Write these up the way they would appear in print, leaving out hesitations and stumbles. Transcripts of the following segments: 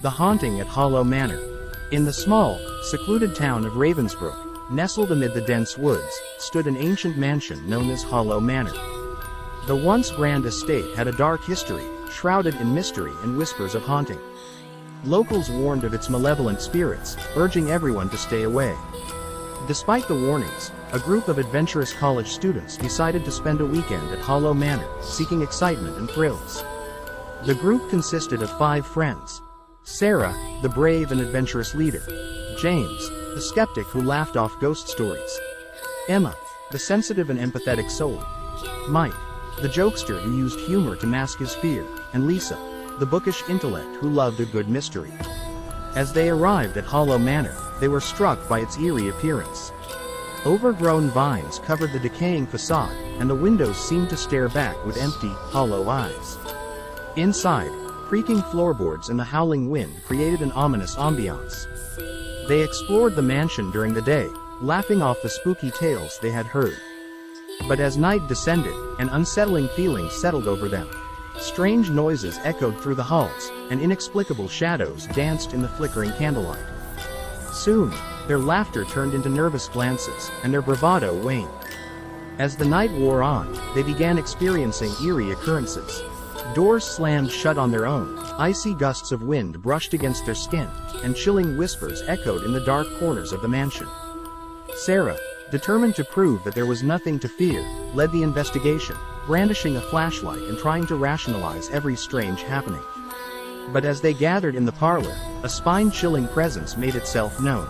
The Haunting at Hollow Manor. In the small, secluded town of Ravensbrook, nestled amid the dense woods, stood an ancient mansion known as Hollow Manor. The once grand estate had a dark history, shrouded in mystery and whispers of haunting. Locals warned of its malevolent spirits, urging everyone to stay away. Despite the warnings, a group of adventurous college students decided to spend a weekend at Hollow Manor, seeking excitement and thrills. The group consisted of 5 friends. Sarah, the brave and adventurous leader. James, the skeptic who laughed off ghost stories. Emma, the sensitive and empathetic soul. Mike, the jokester who used humor to mask his fear. And Lisa, the bookish intellect who loved a good mystery. As they arrived at Hollow Manor, they were struck by its eerie appearance. Overgrown vines covered the decaying facade, and the windows seemed to stare back with empty, hollow eyes. Inside, creaking floorboards and the howling wind created an ominous ambiance. They explored the mansion during the day, laughing off the spooky tales they had heard. But as night descended, an unsettling feeling settled over them. Strange noises echoed through the halls, and inexplicable shadows danced in the flickering candlelight. Soon, their laughter turned into nervous glances, and their bravado waned. As the night wore on, they began experiencing eerie occurrences. Doors slammed shut on their own, icy gusts of wind brushed against their skin, and chilling whispers echoed in the dark corners of the mansion. Sarah, determined to prove that there was nothing to fear, led the investigation, brandishing a flashlight and trying to rationalize every strange happening. But as they gathered in the parlor, a spine-chilling presence made itself known.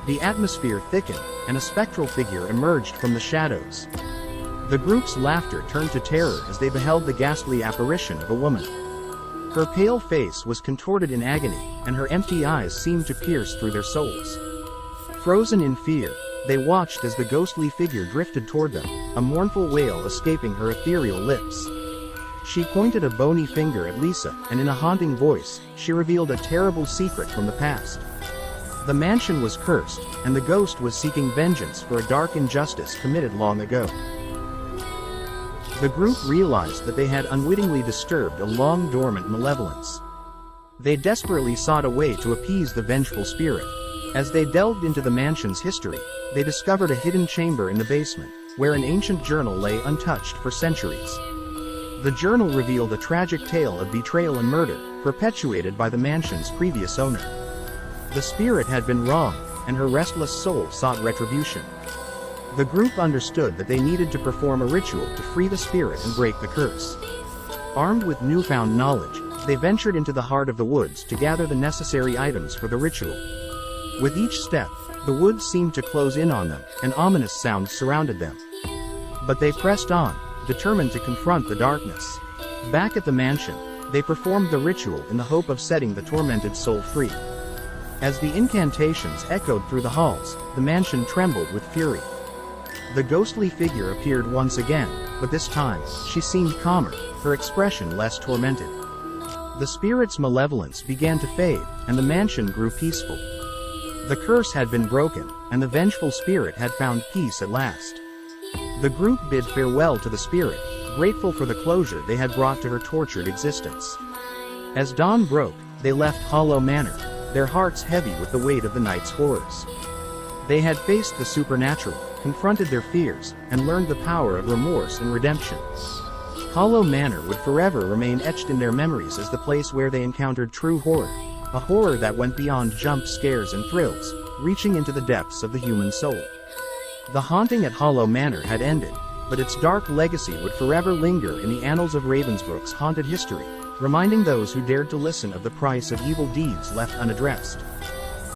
The atmosphere thickened, and a spectral figure emerged from the shadows. The group's laughter turned to terror as they beheld the ghastly apparition of a woman. Her pale face was contorted in agony, and her empty eyes seemed to pierce through their souls. Frozen in fear, they watched as the ghostly figure drifted toward them, a mournful wail escaping her ethereal lips. She pointed a bony finger at Lisa, and in a haunting voice, she revealed a terrible secret from the past. The mansion was cursed, and the ghost was seeking vengeance for a dark injustice committed long ago. The group realized that they had unwittingly disturbed a long-dormant malevolence. They desperately sought a way to appease the vengeful spirit. As they delved into the mansion's history, they discovered a hidden chamber in the basement, where an ancient journal lay untouched for centuries. The journal revealed a tragic tale of betrayal and murder, perpetuated by the mansion's previous owner. The spirit had been wronged, and her restless soul sought retribution. The group understood that they needed to perform a ritual to free the spirit and break the curse. Armed with newfound knowledge, they ventured into the heart of the woods to gather the necessary items for the ritual. With each step, the woods seemed to close in on them, and ominous sounds surrounded them. But they pressed on, determined to confront the darkness. Back at the mansion, they performed the ritual in the hope of setting the tormented soul free. As the incantations echoed through the halls, the mansion trembled with fury. The ghostly figure appeared once again, but this time, she seemed calmer, her expression less tormented. The spirit's malevolence began to fade, and the mansion grew peaceful. The curse had been broken, and the vengeful spirit had found peace at last. The group bid farewell to the spirit, grateful for the closure they had brought to her tortured existence. As dawn broke, they left Hollow Manor, their hearts heavy with the weight of the night's horrors. They had faced the supernatural, confronted their fears, and learned the power of remorse and redemption. Hollow Manor would forever remain etched in their memories as the place where they encountered true horror, a horror that went beyond jump scares and thrills, reaching into the depths of the human soul. The haunting at Hollow Manor had ended, but its dark legacy would forever linger in the annals of Ravensbrook's haunted history, reminding those who dared to listen of the price of evil deeds left unaddressed.